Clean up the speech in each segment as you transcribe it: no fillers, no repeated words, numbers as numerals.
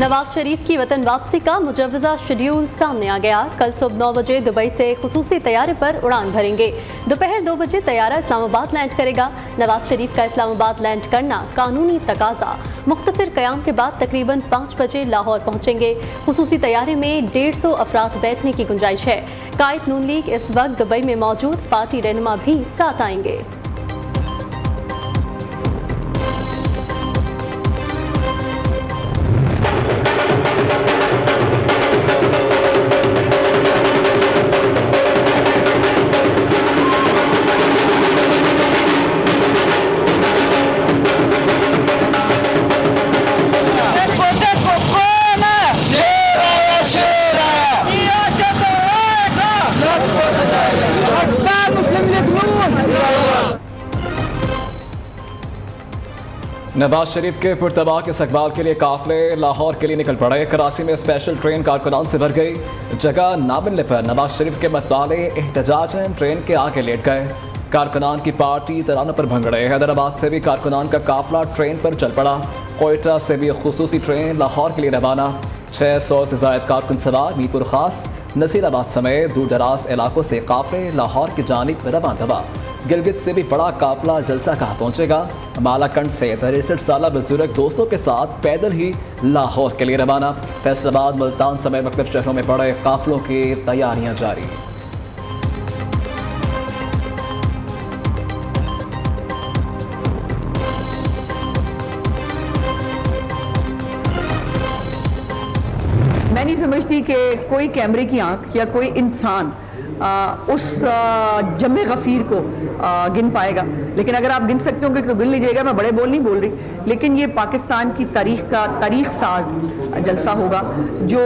नवाज शरीफ की वतन वापसी का मुजव्वजा शेड्यूल सामने आ गया। कल सुबह 9 बजे दुबई से खुसूसी तैयारे पर उड़ान भरेंगे। दोपहर 2 बजे तैयारा इस्लामाबाद लैंड करेगा। नवाज शरीफ का इस्लामाबाद लैंड करना कानूनी तकाजा। मुख्तसर क़याम के बाद तकरीबन 5 बजे लाहौर पहुंचेंगे। खुसूसी तैयारे में 150 अफराद बैठने की गुंजाइश है। कायद नून लीग इस वक्त दुबई में मौजूद, पार्टी रहनुमा भी साथ आएंगे। नवाज शरीफ के पुरतबा के इस्तकबाल के लिए काफिले लाहौर के लिए निकल पड़े। कराची में स्पेशल ट्रेन कारकुनान से भर गई। जगह ना मिलने पर नवाज शरीफ के मतवाले एहतजाजन ट्रेन के आगे लेट गए। कारकुनान की पार्टी तरानों पर भंगड़े। हैदराबाद से भी कारकुनान का काफिला ट्रेन पर चल पड़ा। कोयटा से भी खुसूसी ट्रेन लाहौर के लिए रवाना। 600 से ज़ायद कारकुन सवार मीरपुर खास, नसीराबाद समेत दूर दराज इलाकों से काफिले लाहौर की जानिब रवाना दवा। गिलगित से भी बड़ा काफिला जलसा कहाँ पहुंचेगा। मालाकंड से 63 साल बुजुर्ग दोस्तों के साथ पैदल ही लाहौर के लिए रवाना। फैसलाबाद, मुल्तान समेत मुख्तलिफ शहरों में बड़े काफिलों की तैयारियां जारी। मैं नहीं समझती कि कोई कैमरे की आंख या कोई इंसान उस जमे गफ़ीर को गिन पाएगा। लेकिन अगर आप गिन सकते हो कि गिन लीजिएगा। मैं बड़े बोल नहीं बोल रही, लेकिन ये पाकिस्तान की तारीख का तारीख साज जलसा होगा जो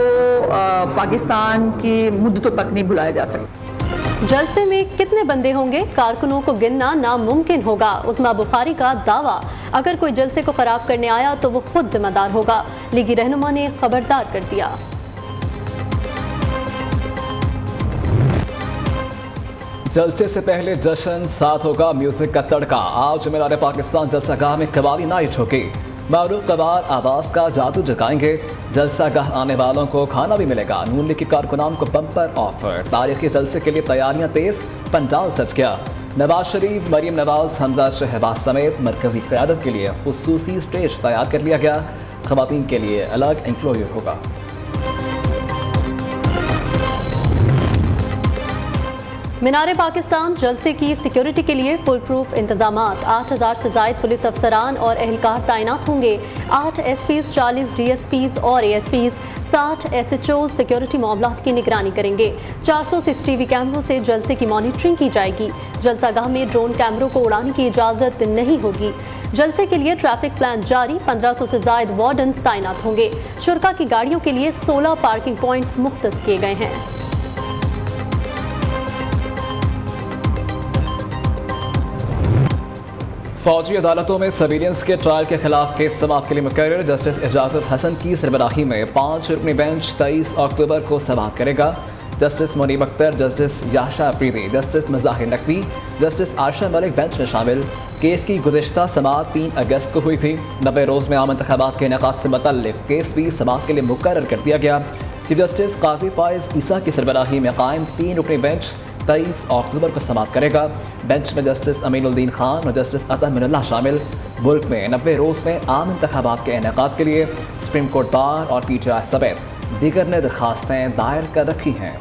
पाकिस्तान की मुद्दतों तक नहीं भुलाया जा सकता। जलसे में कितने बंदे होंगे, कारकुनों को गिनना नामुमकिन होगा। उस्मा बुखारी का दावा, अगर कोई जलसे को खराब करने आया तो वो खुद जिम्मेदार होगा। लीगी रहनुमा ने खबरदार कर दिया। जलसे से पहले जश्न, साथ होगा म्यूजिक का तड़का। आज मीनार पाकिस्तान जलसागाह में कवाली नाइट होगी। मारूफ कवाल आवाज़ का जादू जगाएंगे। जलसागाह आने वालों को खाना भी मिलेगा। नून लीग के कारकुनान को बम्पर ऑफर। तारीखी जलसे के लिए तैयारियां तेज, पंडाल सज गया। नवाज शरीफ, मरीम नवाज, हमजा शहबाज समेत मरकजी क़यादत के लिए खुसूसी स्टेज तैयार कर लिया गया। ख़वातीन के लिए अलग इंक्लोजर होगा। मीनार पाकिस्तान जलसे की सिक्योरिटी के लिए फुल प्रूफ इंतजाम। 8000 से ज़ायद पुलिस अफसरान और एहलकार तैनात होंगे। 8 एसपीज़, 40 डीएसपीज़ और एएसपीज़, 60 एसएचओ सिक्योरिटी मामलात की निगरानी करेंगे। 400 सीसीटीवी कैमरों से जलसे की मॉनिटरिंग की जाएगी। जलसागाह में ड्रोन कैमरों को उड़ाने की इजाज़त नहीं होगी। जलसे के लिए ट्रैफिक प्लान जारी। 1500 से ज़ायद वार्डन्स तैनात होंगे। शुरका की गाड़ियों के लिए 16 पार्किंग पॉइंट्स मुख्तस किए गए हैं। फौजी अदालतों में सर्विलेंस के ट्रायल के खिलाफ केस समाअत के लिए मुकर्रर। जस्टिस इजाज़त हसन की सरबराही में 5 रुकनी बेंच 23 अक्टूबर को समाअत करेगा। Justice Munib Akhtar, justice Yasha Afridi, justice Mazahir Naqvi, justice Ayesha Malik bench में शामिल। केस की गुज़िश्ता समाअत 3 अगस्त को हुई थी। 90 रोज़ में आम इंतखाबात के इनेकाद से मुतल्लिक़ केस भी समाअत के लिए मुकर्रर कर दिया गया। चीफ जस्टिस काजी फाइज ईसा की सरबराही में कायम 3 रुकनी बेंच 23 अक्टूबर को समाअत करेगा। बेंच में जस्टिस अमीनुद्दीन खान और जस्टिस अता मिनुल्लाह शामिल। मुल्क में 90 रोज़ में आम इंतखाबात के इनेकाद के लिए सुप्रीम कोर्ट बार और पीटीआई समेत दीगर ने दरखास्तें दायर कर रखी हैं।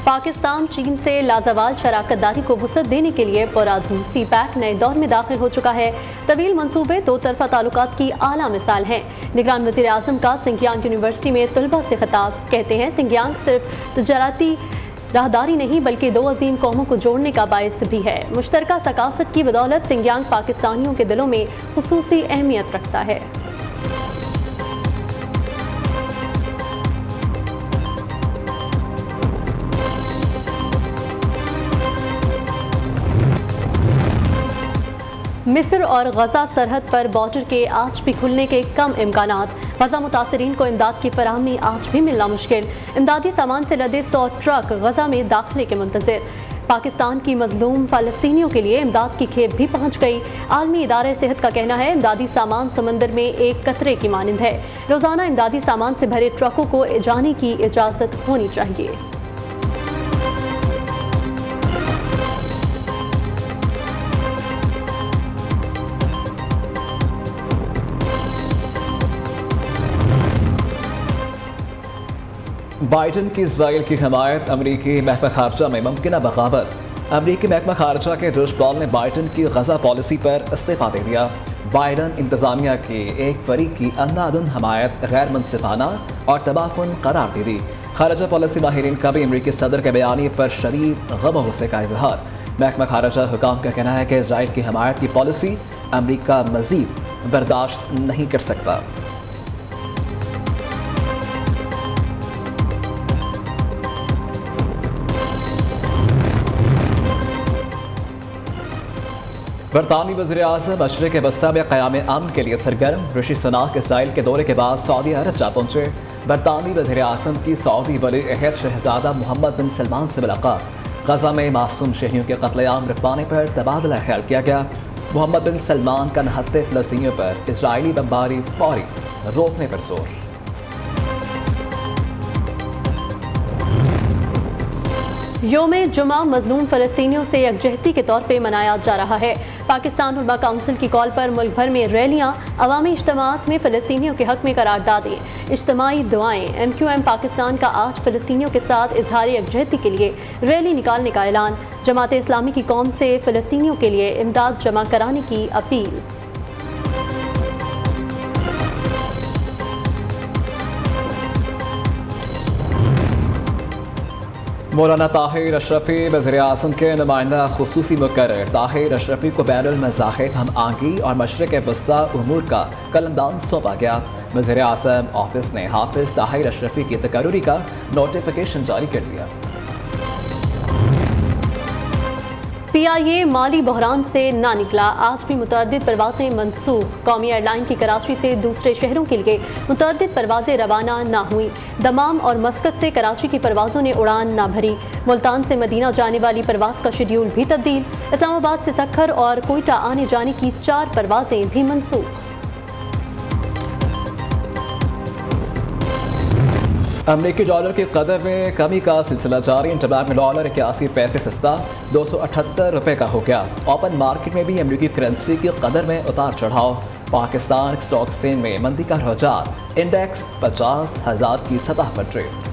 पाकिस्तान चीन से लाजवाल शराकतदारी को वुसअत देने के लिए पुराज़्म। सी पैक नए दौर में दाखिल हो चुका है। तवील मंसूबे दो तरफा ताल्लुकात की आला मिसाल हैं। निगरान वज़ीर आज़म का सिंगियांग यूनिवर्सिटी में तलबा से खिताब। कहते हैं सिंगियांग सिर्फ तजारती राहदारी नहीं बल्कि दो अजीम कौमों को जोड़ने का बायस भी है। मुश्तरका सकाफत की बदौलत सिंगियांग पाकिस्तानियों के दिलों में खुसूसी अहमियत रखता है। मिस्र और गजा सरहद पर बॉर्डर के आज भी खुलने के कम इम्कानात। गजा मुतासरीन को इमदाद की फराहमी आज भी मिलना मुश्किल। इमदादी सामान से लदे 100 ट्रक गजा में दाखिले के मुंतज़िर। पाकिस्तान की मजलूम फ़लस्तीनियों के लिए इमदाद की खेप भी पहुंच गई। आलमी इदारे सेहत का कहना है इमदादी सामान समंदर में एक कतरे की मानिंद है। रोज़ाना इमदादी सामान से भरे ट्रकों को जाने की इजाज़त होनी चाहिए। बाइडन की इजराइल की हमायत, अमरीकी महकमा खारजा में मुमकिन बगावत। अमरीकी महकमा खारजा के जोश पॉल ने बाइडन की गजा पॉलिसी पर इस्तीफा दे दिया। बाइडन इंतजामिया के एक फरीक की अंधाधुंध हमायत गैर मुनसिफाना और तबाहकुन करार दे दी। खारजा पॉलिसी माहिरीन का भी अमरीकी सदर के बयानी पर शदीद गम व गुस्से का इजहार। महकमा खारजा हुकाम का कहना है कि इजराइल की हमायत की पॉलिसी अमरीका मजीद बर्दाश्त नहीं कर सकता। बरतानवी वज़ीर-ए-आज़म मशरिक़ वस्ता में क़याम अमन के लिए सरगर्म। ऋषि सुनाक इसराइल के दौरे के बाद सऊदी अरब जा पहुंचे। बरतानवी वज़ीर-ए-आज़म की सऊदी वली-ए-अहद शहज़ादा मोहम्मद बिन सलमान से मुलाकात। गजा में मासूम शहरियों के कत्लेआम रुकवाने पर तबादला ख्याल किया गया। मोहम्मद बिन सलमान का नहत्ते फ़लस्तीनियों पर इजरायली बमबारी फौरी रोकने पर जोर। योम जुमा मजलूम फ़लस्तीनियों से यकजहती के तौर पर मनाया जा रहा है। पाकिस्तान उलमा काउंसिल की कॉल पर मुल्क भर में रैलियाँ, अवामी इज्तिमात में फ़लस्तीनियों के हक़ में करारदादें, इज्तिमाई दुआएं। MQM पाकिस्तान का आज फ़लस्तीनियों के साथ इजहार यकजहती के लिए रैली निकालने का ऐलान। जमात इस्लामी की कौम से फ़लस्तीनियों के लिए इमदाद जमा कराने की अपील। मौलाना ताहिर अशरफी वज़ीर-ए-आज़म के नुमाइंदा खुसूसी मुकर्रर। ताहिर अशरफी को बैनुल मज़ाहिब हम आगी और मशरिक़ वस्ता उमूर का कलमदान सौंपा गया। वज़ीर-ए-आज़म ऑफिस ने हाफिज़ ताहिर अशरफी की तकर्रुरी का नोटिफिकेशन जारी कर दिया। PIA माली बहरान से ना निकला, आज भी मुतअद्दिद परवाजें मनसूख। कौमी एयरलाइन की कराची से दूसरे शहरों के लिए मुतअद्दिद परवाजें रवाना ना हुई। दमाम और मस्कत से कराची की परवाजों ने उड़ान ना भरी। मुल्तान से मदीना जाने वाली परवाज का शेड्यूल भी तब्दील। इस्लामाबाद से सक्खर और कोयटा आने जाने की 4 परवाजें भी मनसूख। अमरीकी डॉलर की कदर में कमी का सिलसिला जारी। इंटरबैंक डॉलर 81 पैसे सस्ता 278 रुपये का हो गया। ओपन मार्केट में भी अमरीकी करेंसी की कदर में उतार चढ़ाव। पाकिस्तान स्टॉक एक्सचेंज में मंदी का रुझान, इंडेक्स 50,000 की सतह पर ट्रेड।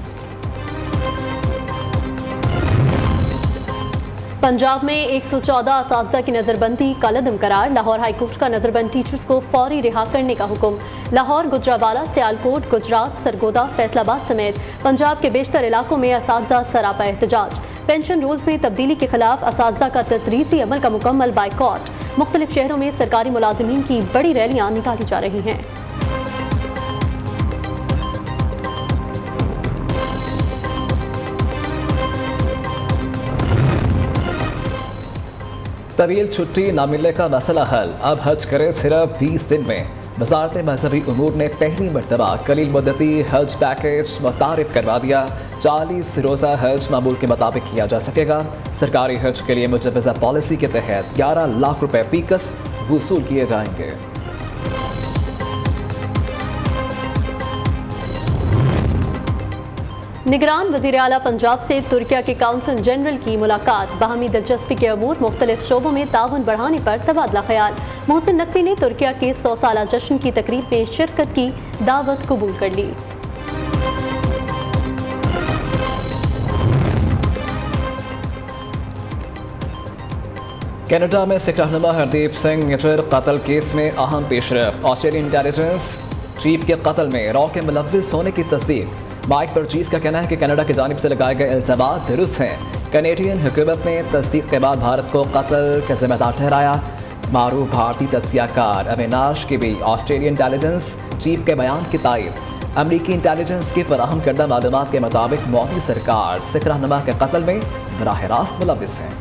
पंजाब में 114 असातिज़ा की नज़रबंदी कलअदम करार। लाहौर हाईकोर्ट का नज़रबंद टीचर्स को फौरी रिहा करने का हुक्म। लाहौर, गुजरावाला, सियालकोट, गुजरात, सरगोदा, फैसलाबाद समेत पंजाब के बेशतर इलाकों में असातिज़ा सरापा एहतजाज। पेंशन रूल्स में तब्दीली के खिलाफ असातिज़ा का तदरीसी अमल का मुकम्मल बाइकॉट। मुख्तलिफ शहरों में सरकारी मुलाजिमीन की बड़ी रैलियाँ निकाली जा रही हैं। तवील छुट्टी न मिलने का मसला हल, अब हज करें सिर्फ 20 दिन में। वज़ारत मजहबी उमूर ने पहली मरतबा कलील मुद्दती हज पैकेज मुतारिफ करवा दिया। 40 रोज़ा हज मामूल के मुताबिक किया जा सकेगा। सरकारी हज के लिए मुजवज़ा पॉलिसी के तहत 11 लाख रुपए फीकस वसूल किए जाएंगे। निगरान वज़ीर आला पंजाब से तुर्किया के काउंसल जनरल की मुलाकात। बाहमी दिलचस्पी के अमूर मुख्तलिफ शोबों में ताउन बढ़ाने पर तबादला ख्याल। मोहसिन नकवी ने तुर्किया के 100 साला जश्न की तकरीब में शिरकत की दावत कबूल कर ली। कनाडा में सिख रहनुमा हरदीप सिंह निज्जर कत्ल केस में अहम पेशरफ। ऑस्ट्रेलियन इंटेलिजेंस चीफ के कत्ल में रॉ के मुलव्विस होने की तस्दीक। माइक बर्जीस का कहना है कि कनाडा की जानिब से लगाए गए इल्ज़ाम दुरुस्त हैं। कैनेडियन हुकूमत ने तस्दीक के बाद भारत को कत्ल के जिम्मेदार ठहराया। मारूफ भारतीय तज्जियाकार अविनाश की भी ऑस्ट्रेलियन इंटेलिजेंस चीफ के बयान की तायद। अमरीकी इंटेलिजेंस की फराहम करदा मालूमात के मुताबिक मोदी सरकार सिख रहनुमा के कत्ल में बराह रास्त मुलव्विस है।